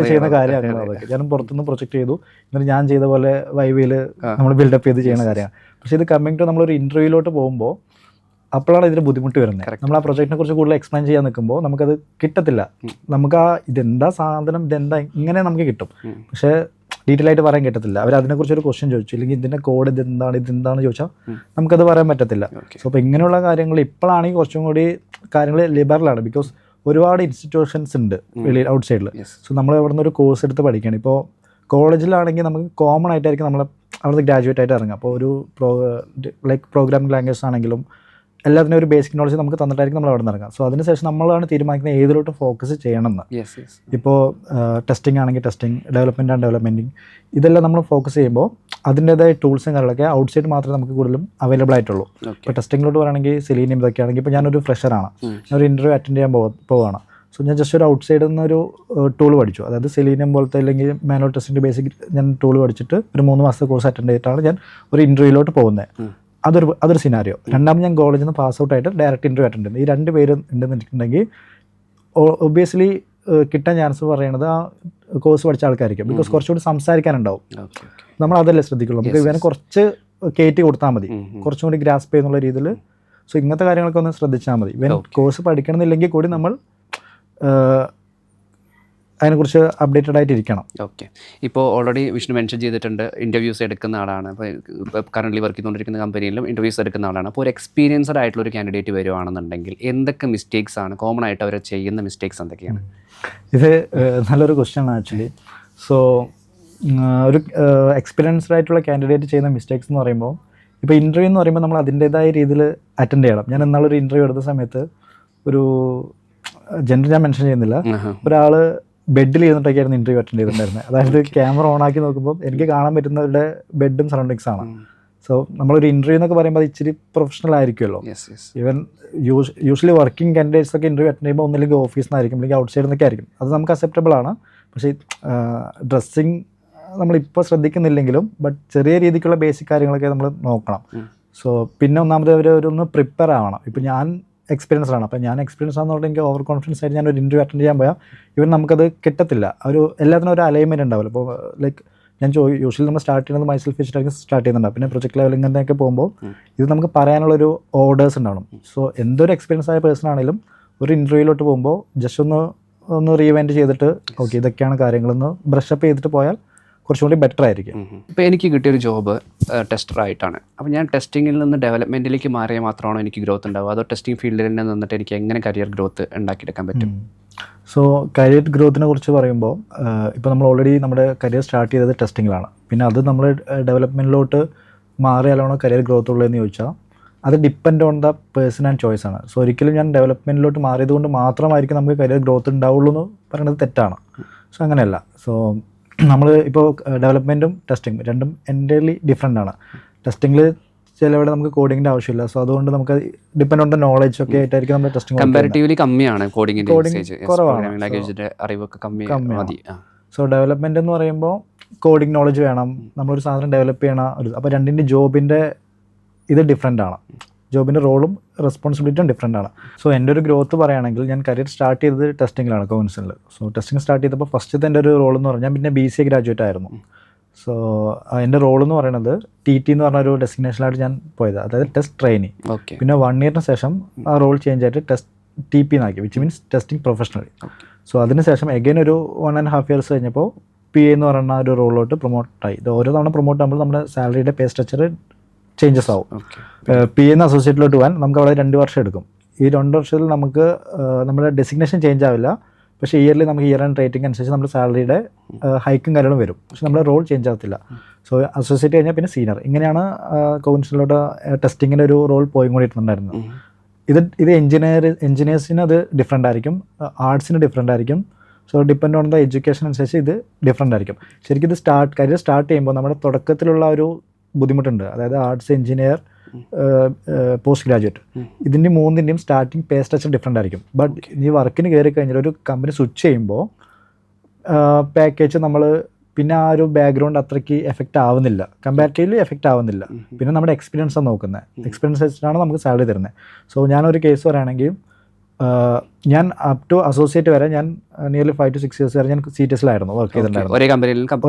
ചെയ്യുന്ന കാര്യമാണ്. അതൊക്കെ ഞാൻ പുറത്തുനിന്ന് പ്രൊജക്ട് ചെയ്തു, എന്നിട്ട് ഞാൻ ചെയ്ത പോലെ വൈവിയിൽ നമ്മൾ ബിൽഡപ്പ് ചെയ്ത് ചെയ്യുന്ന കാര്യമാണ്. പക്ഷേ ഇത് കമ്മിങ് ടു നമ്മളൊരു ഇൻ്റർവ്യൂവിലോട്ട് പോകുമ്പോൾ അപ്പോഴാണ് ഇതിന് ബുദ്ധിമുട്ട് വരുന്നത്. നമ്മൾ ആ പ്രൊജക്റ്റിനെ കുറിച്ച് കൂടുതൽ എക്സ്പ്ലെയിൻ ചെയ്യാൻ നിൽക്കുമ്പോൾ നമുക്കത് കിട്ടത്തില്ല. നമുക്ക് ആ ഇതെന്താ സാധനം, ഇതെന്താ ഇങ്ങനെ നമുക്ക് കിട്ടും, പക്ഷേ ഡീറ്റെയിൽ ആയിട്ട് പറയാൻ കിട്ടത്തില്ല. അവർ അതിനെക്കുറിച്ചൊരു ക്വസ്റ്റ്യൻ ചോദിച്ചു, അല്ലെങ്കിൽ ഇതിൻ്റെ കോഡ് ഇതെന്താണ് ചോദിച്ചാൽ നമുക്കത് പറയാൻ പറ്റത്തില്ല. സോ അപ്പോൾ ഇങ്ങനെയുള്ള കാര്യങ്ങൾ ഇപ്പോഴാണെങ്കിൽ കുറച്ചും കൂടി കാര്യങ്ങൾ ലിബറലാണ്. ബിക്കോസ് ഒരുപാട് ഇൻസ്റ്റിറ്റ്യൂഷൻസ് ഉണ്ട് വെളിയിൽ ഔട്ട് സൈഡിൽ. സോ നമ്മൾ അവിടെ നിന്ന് ഒരു കോഴ്സ് എടുത്ത് പഠിക്കുകയാണ്. ഇപ്പോൾ കോളേജിലാണെങ്കിൽ നമുക്ക് കോമൺ ആയിട്ടായിരിക്കും നമ്മൾ അവിടുത്തെ ഗ്രാജുവേറ്റ് ആയിട്ട് ഇറങ്ങുക. അപ്പോൾ ഒരു ലൈക്ക് പ്രോഗ്രാമിംഗ് ലാംഗ്വേജ് ആണെങ്കിലും എല്ലാത്തിനും ഒരു ബേസിക് നോളജ് നമുക്ക് തന്നിട്ടായിരിക്കും നമ്മൾ അവിടെ നിന്ന് ഇറങ്ങുക. സോ അതിനുശേഷം നമ്മളാണ് തീരുമാനിക്കുന്നത് ഏതിലോട്ട് ഫോക്കസ് ചെയ്യണമെന്ന്. ഇപ്പോൾ ടെസ്റ്റിംഗ് ആണെങ്കിൽ ടെസ്റ്റിംഗ്, ഡെവലപ്മെൻ്റ് ആണ് ഡെവലപ്മെൻറ്റിങ്, ഇതെല്ലാം നമ്മൾ ഫോക്കസ് ചെയ്യുമ്പോൾ അതിൻ്റേതായ ടൂൾസും കാര്യങ്ങളൊക്കെ ഔട്ട് സൈഡ് മാത്രമേ നമുക്ക് കൂടുതലും അവൈലബിൾ ആയിട്ടുള്ളൂ. ഇപ്പോൾ ടെസ്റ്റിങ്ങിലോട്ട് പറയുകയാണെങ്കിൽ സെലീനിയം ഇതൊക്കെ ആണെങ്കിൽ, ഇപ്പോൾ ഞാനൊരു ഫ്രഷറാണ്, ഞാനൊരു ഇൻ്റർവ്യൂ അറ്റൻഡ് ചെയ്യാൻ പോവുകയാണ്. സോ ഞാൻ ജസ്റ്റ് ഒരു ഔട്ട് സൈഡിൽ നിന്നൊരു ടൂൾ പഠിച്ചു, അതായത് സെലീനിയം പോലത്തെ അല്ലെങ്കിൽ മാനുവൽ ടെസ്റ്റിൻ്റെ ബേസിക് ഞാൻ ടൂൾ പഠിച്ചിട്ട് ഒരു 3 മാസത്തെ കോഴ്സ് അറ്റൻഡ് ചെയ്തിട്ടാണ് ഞാൻ ഒരു ഇൻ്റർവ്യൂയിലോട്ട് പോകുന്നത്. അതൊരു സിനാരിയോ. രണ്ടാമത് ഞാൻ കോളേജിൽ നിന്ന് പാസ് ഔട്ട് ആയിട്ട് ഡയറക്റ്റ് ഇൻ്റർവ്യൂ അറ്റൻഡ് ചെയ്യുന്നത്. ഈ 2 പേര് ഉണ്ടെന്നുണ്ടെങ്കിൽ ഒബ്വിയസ്ലി കിട്ടാൻ ചാൻസ് പറയുന്നത് ആ കോഴ്സ് പഠിച്ച ആൾക്കാരായിരിക്കും. ബിക്കോസ് കുറച്ചുകൂടി സംസാരിക്കാനുണ്ടാവും. നമ്മൾ അതല്ലേ ശ്രദ്ധിക്കുള്ളൂ. നമുക്ക് ഇവനെ കുറച്ച് കയറ്റി കൊടുത്താൽ മതി, കുറച്ചും കൂടി ഗ്രാസ്പ് ചെയ്യുന്നുള്ള രീതിയിൽ. സോ ഇങ്ങനത്തെ കാര്യങ്ങളൊക്കെ ഒന്ന് ശ്രദ്ധിച്ചാൽ മതി. ഇവൻ കോഴ്സ് പഠിക്കണമെന്നില്ലെങ്കിൽ കൂടി നമ്മൾ അതിനെക്കുറിച്ച് അപ്ഡേറ്റഡ് ആയിട്ടിരിക്കണം. ഓക്കെ. ഇപ്പോൾ ഓൾറെഡി വിഷ്ണു മെൻഷൻ ചെയ്തിട്ടുണ്ട് ഇൻ്റർവ്യൂസ് എടുക്കുന്ന ആളാണ്. ഇപ്പോൾ കറൻ്റ്ലി വർക്ക് ചെയ്തുകൊണ്ടിരിക്കുന്ന കമ്പനിയിലും ഇൻ്റർവ്യൂസ് എടുക്കുന്ന ആളാണ്. അപ്പോൾ ഒരു എക്സ്പീരിയൻസ്ഡ് ആയിട്ടുള്ള ഒരു കാൻഡിഡേറ്റ് വരുവാണെന്നുണ്ടെങ്കിൽ എന്തൊക്കെ മിസ്റ്റേക്സ് ആണ് കോമൺ ആയിട്ട് അവർ ചെയ്യുന്ന മിസ്റ്റേക്സ് എന്തൊക്കെയാണ്? ഇത് നല്ലൊരു ക്വസ്റ്റ്യൻ ആണ് ആക്ച്വലി. സോ ഒരു എക്സ്പീരിയൻസ്ഡ് ആയിട്ടുള്ള കാൻഡിഡേറ്റ് ചെയ്യുന്ന മിസ്റ്റേക്സ് എന്ന് പറയുമ്പോൾ, ഇപ്പോൾ ഇൻ്റർവ്യൂ എന്ന് പറയുമ്പോൾ നമ്മൾ അതിൻ്റേതായ രീതിയിൽ അറ്റൻഡ് ചെയ്യണം. ഞാൻ ഇന്നാളൊരു ഇൻ്റർവ്യൂ എടുത്ത സമയത്ത് ഒരു ജെൻഡർ ഞാൻ മെൻഷൻ ചെയ്യുന്നില്ല, ഒരാൾ ബെഡിൽ ഇരുന്നിട്ടൊക്കെയായിരുന്നു ഇൻ്റർവ്യൂ അറ്റൻഡ് ചെയ്തിട്ടുണ്ടായിരുന്നത്. അതായത് ക്യാമറ ഓൺ ആക്കി നോക്കുമ്പോൾ എനിക്ക് കാണാൻ പറ്റുന്നവരുടെ ബെഡും സറൗണ്ടിങ്സ് ആണ്. സോ നമ്മളൊരു ഇൻ്റർവ്യൂ എന്നൊക്കെ പറയുമ്പോൾ അത് ഇച്ചിരി പ്രൊഫഷണൽ ആയിരിക്കുമല്ലോ. ഈവൻ യൂഷ്വലി വർക്കിംഗ് കാൻഡിഡേറ്റ്സ് ഒക്കെ ഇൻ്റർവ്യൂ അറ്റൻഡ് ചെയ്യുമ്പോൾ ഒന്നില്ലെങ്കിൽ ഓഫീസിൽ നിന്നായിരിക്കും, അല്ലെങ്കിൽ ഔട്ട് സൈഡിൽ നിന്നൊക്കെ ആയിരിക്കും. അത് നമുക്ക് അക്സെപ്റ്റബിൾ ആണ്. പക്ഷേ ഡ്രസ്സിങ് നമ്മളിപ്പോൾ ശ്രദ്ധിക്കുന്നില്ലെങ്കിലും ബട്ട് ചെറിയ രീതിക്കുള്ള ബേസിക് കാര്യങ്ങളൊക്കെ നമ്മൾ നോക്കണം. സോ പിന്നെ ഒന്നാമത് അവരൊന്ന് പ്രിപ്പയർ ആവണം. ഇപ്പോൾ ഞാൻ എക്സ്പീരിയൻസ്ഡ് ആണ്. അപ്പോൾ ഞാൻ എക്സ്പീരിയൻസ് ആണെന്ന് പറഞ്ഞാൽ എനിക്ക് ഓവർ കോൺഫിഡൻസ് ആയിട്ട് ഞാനൊരു ഇൻ്റർവ്യൂ അറ്റൻഡ് ചെയ്യാൻ പോയാൽ ഇവൻ നമുക്കത് കിട്ടത്തില്ല. എല്ലാത്തിനും ഒരു അലൈൻമെൻറ്റ് ഉണ്ടാവില്ല. അപ്പോൾ ലൈക്ക് ഞാൻ യൂഷ്വലി നമ്മൾ സ്റ്റാർട്ട് ചെയ്യുന്നത് മൈസെൽഫ് വെച്ചിട്ടായിരിക്കും സ്റ്റാർട്ട് ചെയ്യുന്നുണ്ടാവും. പിന്നെ പ്രൊജക്ട് ലെവൽ ഇങ്ങനെയൊക്കെ പോകുമ്പോൾ ഇത് നമുക്ക് പറയാനുള്ളൊരു ഓർഡേഴ്സ് ഉണ്ടാവണം. സോ എന്തൊരു എക്സ്പീരിയൻസ് ആയ പേഴ്സൺ ആണെങ്കിലും ഒരു ഇൻ്റർവ്യൂയിലോട്ട് പോകുമ്പോൾ ജസ്റ്റ് ഒന്ന് റീവൈൻഡ് ചെയ്തിട്ട് ഓക്കെ ഇതൊക്കെയാണ് കാര്യങ്ങളൊന്ന് ബ്രഷപ്പ് ചെയ്തിട്ട് പോയാൽ കുറച്ചുകൂടി ബെറ്റർ ആയിരിക്കും. ഇപ്പോൾ എനിക്ക് കിട്ടിയൊരു ജോബ് ടെസ്റ്ററായിട്ടാണ്. അപ്പോൾ ഞാൻ ടെസ്റ്റിങ്ങിൽ നിന്ന് ഡെവലപ്മെൻറ്റിലേക്ക് മാറിയാൽ മാത്രമാണോ എനിക്ക് ഗ്രോത്ത് ഉണ്ടാവുക, അതോ ടെസ്റ്റിംഗ് ഫീൽഡിൽ തന്നെ നിന്നിട്ട് എനിക്ക് എങ്ങനെ കരിയർ ഗ്രോത്ത് ഉണ്ടാക്കിയെടുക്കാൻ പറ്റും? സോ കരിയർ ഗ്രോത്തിനെ കുറിച്ച് പറയുമ്പോൾ ഇപ്പോൾ നമ്മൾ ഓൾറെഡി നമ്മുടെ കരിയർ സ്റ്റാർട്ട് ചെയ്തത് ടെസ്റ്റിങ്ങിലാണ്. പിന്നെ അത് നമ്മൾ ഡെവലപ്മെൻറ്റിലോട്ട് മാറിയാലാണോ കരിയർ ഗ്രോത്ത് ഉള്ളതെന്ന് ചോദിച്ചാൽ അത് depend on the person and choice ആണ്. സോ ഒരിക്കലും ഞാൻ ഡെവലപ്മെൻറ്റിലോട്ട് മാറിയത് കൊണ്ട് മാത്രമായിരിക്കും നമുക്ക് കരിയർ ഗ്രോത്ത് ഉണ്ടാവുള്ളൂ എന്ന് പറയുന്നത് തെറ്റാണ്. സോ അങ്ങനെയല്ല. സോ നമ്മൾ ഇപ്പോൾ ഡെവലപ്മെൻറ്റും ടെസ്റ്റിംഗ് രണ്ടും എൻ്റയർലി ഡിഫറെൻ്റ് ആണ്. ടെസ്റ്റിങ്ങിൽ ചിലവിടെ നമുക്ക് കോഡിങ്ങിൻ്റെ ആവശ്യമില്ല. സോ അതുകൊണ്ട് നമുക്ക് ഡിപ്പെൻഡ് ഓൺ ദ നോളജ് ഒക്കെ ആയിട്ടായിരിക്കും നമ്മൾ ടെസ്റ്റിംഗ് കമ്പാരിറ്റീവ്ലി കമ്മിയാണ്, കോഡിംഗ് കുറവാണ്, അറിവൊക്കെ കമ്മിയാണ്. സോ ഡെവലപ്മെൻറ്റ് എന്ന് പറയുമ്പോൾ കോഡിംഗ് നോളജ് വേണം, നമ്മളൊരു സാധനം ഡെവലപ്പ് ചെയ്യണം. അപ്പോൾ രണ്ടിൻ്റെ ജോബിൻ്റെ ഇത് ഡിഫറെൻ്റ് ആണ്. ജോബിൻ്റെ റോളും റെസ്പോൺസിബിലിറ്റിയും ഡിഫറെൻ്റ് ആണ്. സോ എൻ്റെ ഒരു ഗ്രോത്ത് പറയുകയാണെങ്കിൽ ഞാൻ കരിയർ സ്റ്റാർട്ട് ചെയ്തത് ടെസ്റ്റിങ്ങിലാണ്, കൗൺസിലിൽ. സോ ടെസ്റ്റിംഗ് സ്റ്റാർട്ട് ചെയ്തപ്പോൾ ഫസ്റ്റത്തെ എൻ്റെ ഒരു റോൾ എന്ന് പറഞ്ഞാൽ പിന്നെ BCA ഗ്രാജുവേറ്റ് ആയിരുന്നു. സോ എൻ്റെ റോൾ എന്ന് പറയുന്നത് TT എന്ന് പറഞ്ഞൊരു ഡെസ്റ്റിനേഷനിലായിട്ട് ഞാൻ പോയത്, അതായത് ടെസ്റ്റ് ട്രെയിനി. പിന്നെ 1 ഇയറിന് ശേഷം ആ റോൾ ചേഞ്ച് ആയിട്ട് ടെസ്റ്റ് TP എന്നാക്കി, which means testing professional. So അതിനുശേഷം എഗെയിൻ ഒരു 1.5 ഇയേഴ്സ് കഴിഞ്ഞപ്പോൾ PA എന്ന് പറയുന്ന ഒരു റോളിലോട്ട് പ്രൊമോട്ടായി. ഇത് ഓരോ തവണ പ്രൊമോട്ട് ആകുമ്പോൾ നമ്മുടെ സാലറിയുടെ പേ സ്ട്രക്ചർ ചേഞ്ചസ് ആവും. PA എന്ന് അസോസിയേറ്റിലോട്ട് പോകാൻ നമുക്ക് അവിടെ 2 വർഷം എടുക്കും. ഈ 2 വർഷത്തിൽ നമുക്ക് നമ്മുടെ ഡെസിഗ്നേഷൻ ചേഞ്ച് ആവില്ല, പക്ഷേ ഇയർലി നമുക്ക് ഇയർ ആൻഡ് റേറ്റിംഗ് അനുസരിച്ച് നമ്മുടെ സാലറിയുടെ ഹൈക്കും കാര്യങ്ങളും വരും, പക്ഷെ നമ്മുടെ റോൾ ചേഞ്ച് ആകത്തില്ല. സോ അസോസിയേറ്റ് കഴിഞ്ഞാൽ പിന്നെ സീനിയർ, ഇങ്ങനെയാണ് കൗൺസിലോട്ട് ടെസ്റ്റിങ്ങിൻ്റെ ഒരു റോൾ പോയി കൊണ്ടിട്ടുണ്ടായിരുന്നത്. ഇത് എഞ്ചിനീയേഴ്സിന് അത് ഡിഫറെൻ്റ് ആയിരിക്കും, ആർട്സിന് ഡിഫറെൻ്റ് ആയിരിക്കും. So depend on the education അനുസരിച്ച് ഇത് ഡിഫറെൻ്റ് ആയിരിക്കും. ശരിക്കും ഇത് കരിയർ സ്റ്റാർട്ട് ചെയ്യുമ്പോൾ നമ്മുടെ തുടക്കത്തിലുള്ള ഒരു ബുദ്ധിമുട്ടുണ്ട്. അതായത് ആർട്സ്, എഞ്ചിനീയർ, പോസ്റ്റ് ഗ്രാജുവേറ്റ്, ഇതിൻ്റെ മൂന്നിൻ്റെയും സ്റ്റാർട്ടിങ് പേ സ്ട്രക്ചർ ഡിഫറെൻ്റ് ആയിരിക്കും. ബട്ട് നീ വർക്കിന് കയറി കഴിഞ്ഞാൽ ഒരു കമ്പനി സ്വിച്ച് ചെയ്യുമ്പോൾ പാക്കേജ് നമ്മൾ പിന്നെ ആ ഒരു ബാക്ക്ഗ്രൗണ്ട് അത്രയ്ക്ക് എഫക്റ്റ് ആവുന്നില്ല, കമ്പാരിറ്റീവ്ലി എഫക്റ്റ് ആവുന്നില്ല. പിന്നെ നമ്മുടെ എക്സ്പീരിയൻസാണ് നോക്കുന്നത്, എക്സ്പീരിയൻസ് വെച്ചിട്ടാണ് നമുക്ക് സാലറി തരുന്നത്. സോ ഞാനൊരു കേസ് പറയുകയാണെങ്കിൽ ഞാൻ അപ് ടു അസോസിയേറ്റ് വരെ ഞാൻ നിയർലി 5 to 6 years വരെ ഞാൻ CTSലായിരുന്നു വർക്ക് ചെയ്തിട്ടുണ്ടായിരുന്നു. ഒരേ കമ്പനിയിൽ 5-6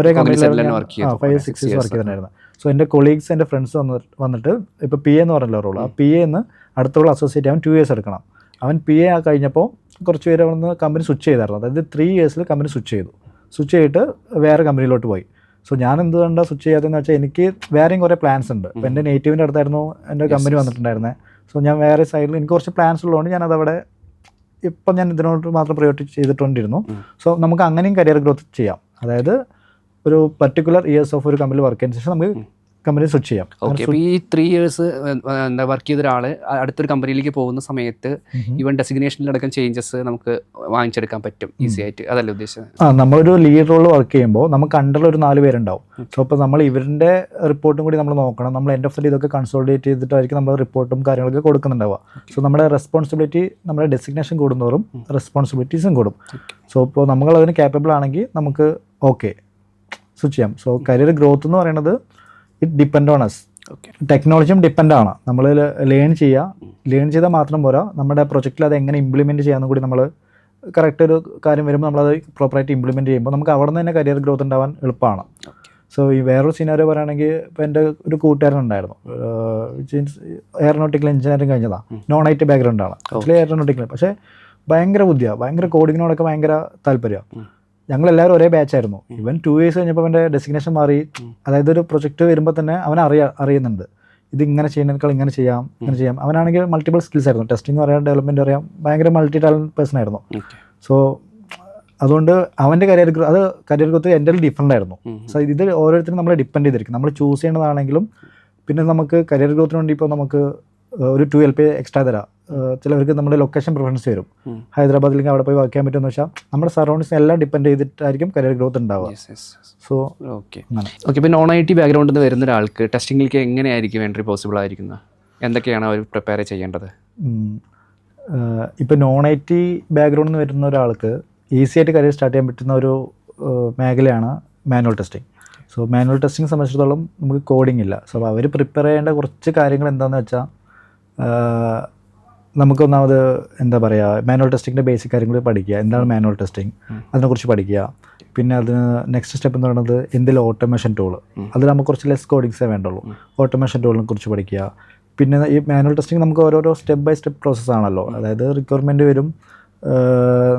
years വർക്ക് ചെയ്തിട്ടുണ്ടായിരുന്നു. സോ എൻ്റെ കൊളീഗ്സ്, എൻ്റെ ഫ്രണ്ട്സ് വന്നിട്ട് ഇപ്പോൾ PA എന്ന് പറഞ്ഞല്ലോ റോൾ, ആ PA എന്ന് അടുത്തുള്ള അസോസിയേറ്റ് അവൻ 2 years എടുക്കണം. അവൻ PA കഴിഞ്ഞപ്പോൾ കുറച്ച് പേര് അവിടെ കമ്പനി സ്വിച്ച് ചെയ്തായിരുന്നു. അതായത് 3 years കമ്പനി സ്വിച്ച് ചെയ്തിട്ട് വേറെ കമ്പനിയിലോട്ട് പോയി. സോ ഞാൻ എന്തുകൊണ്ടാണ് സ്വിച്ച് ചെയ്യാത്തതെന്ന് വെച്ചാൽ എനിക്ക് വേറെയും കുറേ പ്ലാൻസ് ഉണ്ട്. ഇപ്പോൾ എൻ്റെ നേറ്റീവിൻ്റെ അടുത്തായിരുന്നു എൻ്റെ കമ്പനി വന്നിട്ടുണ്ടായിരുന്നത്. സോ ഞാൻ വേറെ സൈഡിൽ എനിക്ക് കുറച്ച് പ്ലാൻസ് ഉള്ളതുകൊണ്ട് ഞാനതവിടെ ഇപ്പം ഞാൻ ഇതിനോട് മാത്രം പ്രയോറിറ്റി ചെയ്തിട്ടുണ്ടിരുന്നു. സോ നമുക്ക് അങ്ങനെയും കരിയർ ഗ്രോത്ത് ചെയ്യാം. അതായത് ഒരു പർട്ടിക്കുലർ ഇയേഴ്സ് ഓഫ് ഒരു കമ്പനിയിൽ വർക്ക് ചെയ്തതിന് ശേഷം നമുക്ക് കമ്പനി സ്വിച്ച് ചെയ്യാം. ഓക്കെ, അപ്പോൾ ഈ 3 years എന്താ വർക്ക് ചെയ്ത ഒരാൾ അടുത്തൊരു കമ്പനിയിലേക്ക് പോകുന്ന സമയത്ത് ഈവൻ ഡെസിഗ്നേഷനിലടക്കം ചേഞ്ചസ് നമുക്ക് വാങ്ങിച്ചെടുക്കാൻ പറ്റും ഈസി ആയിട്ട്, അതല്ലേ ഉദ്ദേശിച്ചത്? നമ്മളൊരു ലീഡ് റോൾ വർക്ക് ചെയ്യുമ്പോൾ നമുക്ക് അണ്ടറിൽ ഒരു 4 പേരുണ്ടാവും. സോ ഇപ്പോൾ നമ്മൾ ഇവരുടെ റിപ്പോർട്ടും കൂടി നമ്മൾ നോക്കണം. നമ്മൾ എൻഡ് ഓഫ് ദ ഡേ ഇതൊക്കെ കൺസോളിഡേറ്റ് ചെയ്തിട്ടായിരിക്കും നമ്മൾ റിപ്പോർട്ടും കാര്യങ്ങളൊക്കെ കൊടുക്കുന്നുണ്ടാവുക. സോ നമ്മുടെ റെസ്പോൺസിബിലിറ്റി, നമ്മുടെ ഡെസിഗ്നേഷൻ കൂടുന്നതോറും റെസ്പോൺസിബിലിറ്റീസും കൂടും. സോ ഇപ്പോൾ നമ്മളതിന് കേപ്പബിൾ ആണെങ്കിൽ നമുക്ക് ഓക്കെ സ്വിച്ച് ചെയ്യാം. സോ കരിയർ ഗ്രോത്ത് എന്ന് പറയുന്നത് ഇറ്റ് ഡിപ്പെൻഡ് ഓൺ അസ്. ടെക്നോളജിയും ഡിപ്പെൻഡ് ആണ്. നമ്മൾ ലേൺ ചെയ്താൽ മാത്രം പോരാ, നമ്മുടെ പ്രൊജക്റ്റിൽ അത് എങ്ങനെ ഇംപ്ലിമെൻറ്റ് ചെയ്യാമെന്നും കൂടി നമ്മൾ കറക്റ്റ് ഒരു കാര്യം വരുമ്പോൾ നമ്മളത് പ്രോപ്പറായിട്ട് ഇംപ്ലിമെൻറ്റ് ചെയ്യുമ്പോൾ നമുക്ക് അവിടെ നിന്ന് തന്നെ കരിയർ ഗ്രോത്ത് ഉണ്ടാവാൻ എളുപ്പമാണ്. സോ ഈ വേറൊരു സിനാരിയോ പറയുകയാണെങ്കിൽ ഇപ്പോൾ എൻ്റെ ഒരു കൂട്ടുകാരനുണ്ടായിരുന്നു, എയറോനോട്ടിക്കൽ എഞ്ചിനീയറിംഗ് കഴിഞ്ഞതാണ്, നോൺ IT ബാക്ക്ഗ്രൗണ്ടാണ്, ആക്ച്വലി എയറോനോട്ടിക്കൽ, പക്ഷേ ഭയങ്കര ബുദ്ധിയാണ്, ഭയങ്കര കോഡിങ്ങിനോടൊക്കെ ഭയങ്കര താല്പര്യമാണ്. ഞങ്ങളെല്ലാവരും ഒരേ ബാച്ചായിരുന്നു. ഇവൻ 2 years കഴിഞ്ഞപ്പോൾ അവൻ്റെ ഡെസിഗ്നേഷൻ മാറി. അതായത് ഒരു പ്രൊജക്റ്റ് വരുമ്പോൾ തന്നെ അവൻ അറിയുന്നുണ്ട് ഇത് ഇങ്ങനെ ചെയ്യുന്നതിനേക്കാൾ ഇങ്ങനെ ചെയ്യാം. അവനാണെങ്കിൽ മൾട്ടിപ്പിൾ സ്കിൽസ് ആയിരുന്നു, ടെസ്റ്റിംഗ് അറിയാം, ഡെവലപ്മെൻറ്റ് അറിയാം, ഭയങ്കര മൾട്ടി ടാലൻറ്റ് പേഴ്സൺ ആയിരുന്നു. സോ അതുകൊണ്ട് അവൻ്റെ കരിയർ ഗ്രോത്ത് എൻ്റെ ഡിഫറെൻ്റ് ആയിരുന്നു. സോ ഇത് ഓരോരുത്തരും നമ്മളെ ഡിപ്പെൻഡ് ചെയ്തിരിക്കും. നമ്മൾ ചൂസ് ചെയ്യേണ്ടതാണെങ്കിലും പിന്നെ നമുക്ക് കരിയർ ഗ്രോത്തിന് വേണ്ടി ഇപ്പോൾ നമുക്ക് ഒരു 2 LP എക്സ്ട്രാ തരാം. ചിലവർക്ക് നമ്മുടെ ലൊക്കേഷൻ പ്രിഫറൻസ് വരും, ഹൈദരാബാദിലേക്ക് അവിടെ പോയി വർക്ക് ചെയ്യാൻ പറ്റുമെന്ന് വെച്ചാൽ നമ്മുടെ സറൗണ്ടിങ്സ് എല്ലാം ഡിപ്പെൻഡ് ചെയ്തിട്ടായിരിക്കും കരിയർ ഗ്രോത്ത് ഉണ്ടാവുക. സോ ഓക്കെ, ഇപ്പോൾ നോൺ IT ബാക്ക്ഗ്രൗണ്ടിൽ നിന്ന് വരുന്ന ഒരാൾക്ക് ടെസ്റ്റിംഗിലേക്ക് എങ്ങനെയായിരിക്കും എൻട്രി പോസിബിൾ ആയിരിക്കുന്നത്? എന്തൊക്കെയാണ് അവർ പ്രിപ്പയർ ചെയ്യേണ്ടത്? ഇപ്പോൾ നോൺ IT ബാക്ക്ഗ്രൗണ്ടിൽ നിന്ന് വരുന്ന ഒരാൾക്ക് ഈസി ആയിട്ട് കരിയർ സ്റ്റാർട്ട് ചെയ്യാൻ പറ്റുന്ന ഒരു മേഖലയാണ് manual testing. So manual testing സംബന്ധിച്ചിടത്തോളം നമുക്ക് കോഡിംഗ് ഇല്ല. സോ അവർ പ്രിപ്പയർ ചെയ്യേണ്ട കുറച്ച് കാര്യങ്ങൾ എന്താണെന്ന് വെച്ചാൽ നമുക്കൊന്നാമത് എന്താ പറയുക, മാനുവൽ ടെസ്റ്റിങ്ങിൻ്റെ ബേസിക് കാര്യങ്ങൾ പഠിക്കുക. എന്താണ് മാനുവൽ ടെസ്റ്റിംഗ്, അതിനെക്കുറിച്ച് പഠിക്കുക. പിന്നെ അതിന് നെക്സ്റ്റ് സ്റ്റെപ്പ് എന്ന് പറയുന്നത് എന്തെങ്കിലും ഓട്ടോമേഷൻ ടൂൾ, അതിൽ നമുക്ക് കുറച്ച് ലെസ് കോഡിങ്സേ വേണ്ടുള്ളൂ. ഓട്ടോമേഷൻ ടൂളിനെ കുറിച്ച് പഠിക്കുക. പിന്നെ ഈ മാനുവൽ ടെസ്റ്റിംഗ് നമുക്ക് ഓരോരോ സ്റ്റെപ്പ് ബൈ സ്റ്റെപ്പ് പ്രോസസ്സാണല്ലോ. അതായത് റിക്വയർമെൻറ്റ് വരും,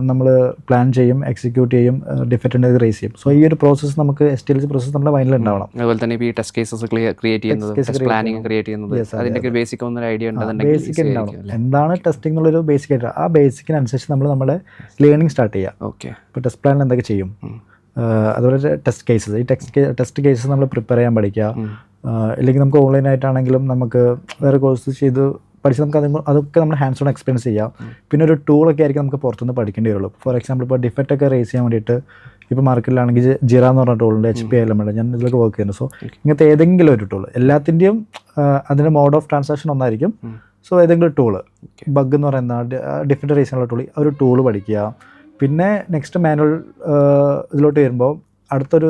നമ്മൾ പ്ലാൻ ചെയ്യും, എക്സിക്യൂട്ട് ചെയ്യും, ഡിഫക്റ്റ് റേസ് ചെയ്യും. സോ ഈ ഒരു പ്രോസസ്സ് നമുക്ക് STLC പ്രോസസ്സ് നമ്മുടെ മൈൻഡിൽ ഉണ്ടാവണം. അതുപോലെ തന്നെ ഈ ടെസ്റ്റ് കേസസ് ക്രിയേറ്റ് ചെയ്യുന്നത്, പ്ലാനിങ് ക്രിയേറ്റ് ചെയ്യുന്നത്, അതിൻ്റെ ബേസിക് ഒന്നൊരു ഐഡിയ ബേസിക് ഉണ്ടാവണം. എന്താണ് ടെസ്റ്റിംഗ് എന്നുള്ളൊരു ബേസിക് ആയിട്ട് ആ ബേസിക്കിനനുസരിച്ച് നമ്മൾ നമ്മുടെ ലേണിംഗ് സ്റ്റാർട്ട് ചെയ്യുക. ഓക്കെ, ഇപ്പോൾ ടെസ്റ്റ് പ്ലാനിൽ എന്തൊക്കെ ചെയ്യും, അതുപോലെ ടെസ്റ്റ് കേസസ്, ഈ ടെസ്റ്റ് കേസസ് നമ്മൾ പ്രിപ്പയർ ചെയ്യാൻ പഠിക്കുക. ഇല്ലെങ്കിൽ നമുക്ക് ഓൺലൈനായിട്ടാണെങ്കിലും നമുക്ക് വേറെ കോഴ്സ് ചെയ്ത് പഠിച്ച് നമുക്ക് അതൊക്കെ നമ്മൾ ഹാൻഡ്സ് ഓൺ എക്സ്പീരിയൻസ് ചെയ്യാം. പിന്നെ ഒരു ടൂളൊക്കെ ആയിരിക്കും നമുക്ക് പുറത്തുനിന്ന് പഠിക്കേണ്ടി വരുള്ളൂ. ഫോർ എക്സാമ്പിൾ ഇപ്പോൾ ഡിഫക്റ്റ് ഒക്കെ റേസ് ചെയ്യാൻ വേണ്ടിയിട്ട് ഇപ്പോൾ മാർക്കറ്റിലാണെങ്കിൽ ജിറ എന്ന് പറഞ്ഞ ടൂളുണ്ട്, HP എലമെൻറ്റ്, ഞാൻ ഇതിലൊക്കെ വർക്ക് ചെയ്യുന്നു. സോ ഇങ്ങനത്തെ ഏതെങ്കിലും ഒരു ടൂൾ, എല്ലാത്തിൻ്റെയും അതിൻ്റെ മോഡ് ഓഫ് ട്രാൻസാക്ഷൻ ഒന്നായിരിക്കും. സോ ഏതെങ്കിലും ടൂള്, ബഗ് എന്ന് പറയുന്ന ഡിഫക്റ്റ് റേസ് ചെയ്യാനുള്ള ടൂൾ, ഒരു ടൂള് പഠിക്കുക. പിന്നെ നെക്സ്റ്റ് മാനുവൽ ഇതിലോട്ട് വരുമ്പോൾ അടുത്തൊരു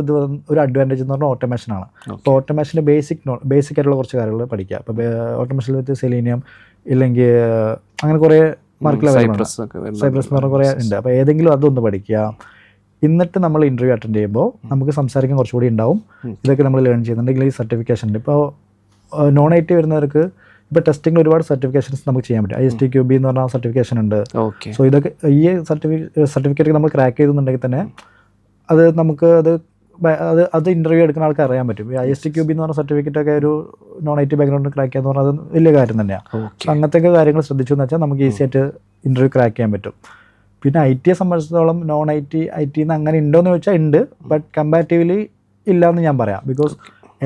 ഒരു അഡ്വാൻറ്റേജ് എന്ന് പറഞ്ഞാൽ ഓട്ടോമേഷനാണ്. അപ്പോൾ ഓട്ടോമേഷൻ്റെ ബേസിക് ആയിട്ടുള്ള കുറച്ച് കാര്യങ്ങൾ പഠിക്കുക. അപ്പോൾ ഓട്ടോമേഷൻ വിത്ത് സെലീനിയം ഇല്ലെങ്കിൽ അങ്ങനെ കുറേ മാർക്കിൽ സൈപ്രസ് എന്ന് പറഞ്ഞ കുറേ ഉണ്ട്. അപ്പോൾ ഏതെങ്കിലും അതൊന്ന് പഠിക്കുക. എന്നിട്ട് നമ്മൾ ഇൻ്റർവ്യൂ അറ്റൻഡ് ചെയ്യുമ്പോൾ നമുക്ക് സംസാരിക്കാൻ കുറച്ചുകൂടി ഉണ്ടാവും. ഇതൊക്കെ നമ്മൾ ലേൺ ചെയ്യുന്നുണ്ടെങ്കിൽ ഈ സർട്ടിഫിക്കേഷൻ ഉണ്ട്. ഇപ്പോൾ നോൺ IT വരുന്നവർക്ക് ഇപ്പോൾ ടെസ്റ്റിംഗ് ഒരുപാട് സർട്ടിഫിക്കേഷൻസ് നമുക്ക് ചെയ്യാൻ പറ്റും. ISTQB എന്ന് പറഞ്ഞ സർട്ടിഫിക്കേഷൻ ഉണ്ട്. സോ ഇതൊക്കെ ഈ സർട്ടിഫിക്കറ്റ് നമ്മൾ ക്രാക്ക് ചെയ്തെന്നുണ്ടെങ്കിൽ തന്നെ അത് നമുക്ക് അത് അത് ഇൻ്റർവ്യൂ എടുക്കുന്ന ആൾക്ക് അറിയാൻ പറ്റും. ഈ ISTQB എന്ന് പറഞ്ഞ സർട്ടിഫിക്കറ്റ് ഒക്കെ ഒരു നോൺ IT ബാക്ക്ഗ്രൗണ്ട് ക്രാക്ക് ചെയ്യാന്ന് പറഞ്ഞാൽ അത് വലിയ കാര്യം തന്നെയാണ്. അങ്ങനത്തെ കാര്യങ്ങൾ ശ്രദ്ധിച്ചു എന്ന് വെച്ചാൽ നമുക്ക് ഈസി ആയിട്ട് ഇൻ്റർവ്യൂ ക്രാക്ക് ചെയ്യാൻ പറ്റും. പിന്നെ IT സംബന്ധിച്ചിടത്തോളം നോൺ IT എന്ന് അങ്ങനെ ഉണ്ടോയെന്ന് ചോദിച്ചാൽ ഉണ്ട്, ബട്ട് കമ്പാരിറ്റീവ്ലി ഇല്ല എന്ന് ഞാൻ പറയാം. ബിക്കോസ്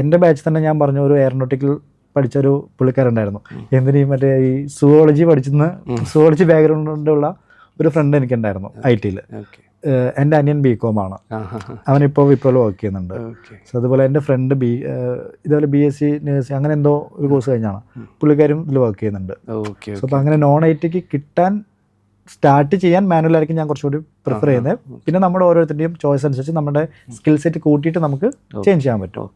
എൻ്റെ ബാച്ച് തന്നെ ഞാൻ പറഞ്ഞു, ഒരു എയറോനോട്ടിക്കൽ പഠിച്ചൊരു പുള്ളിക്കാരുണ്ടായിരുന്നു. എന്തിനീ മറ്റേ ഈ സുവോളജി സുവോളജി ബാക്ക്ഗ്രൗണ്ടുള്ള ഒരു ഫ്രണ്ട് എനിക്കുണ്ടായിരുന്നു IT. എൻ്റെ അനിയൻ BCom ആണ്, അവനിപ്പോൾ വിപ്രോയിൽ വർക്ക് ചെയ്യുന്നുണ്ട്. സോ അതുപോലെ എൻ്റെ ഫ്രണ്ട് ഇതുപോലെ BSc നഴ്സിംഗ് അങ്ങനെ എന്തോ ഒരു കോഴ്സ് കഴിഞ്ഞാണ്, പുള്ളിക്കാരും ഇതിൽ വർക്ക് ചെയ്യുന്നുണ്ട്. സോ അപ്പോൾ അങ്ങനെ നോൺ ITക്ക് കിട്ടാൻ സ്റ്റാർട്ട് ചെയ്യാൻ മാനുവലായിരിക്കും ഞാൻ കുറച്ചുകൂടി പ്രിഫർ ചെയ്യുന്നത്. പിന്നെ നമ്മുടെ ഓരോരുത്തരുടെയും ചോയ്സ് അനുസരിച്ച് നമ്മുടെ സ്കിൽ സെറ്റ് കൂട്ടിയിട്ട് നമുക്ക് ചേഞ്ച് ചെയ്യാൻ പറ്റും.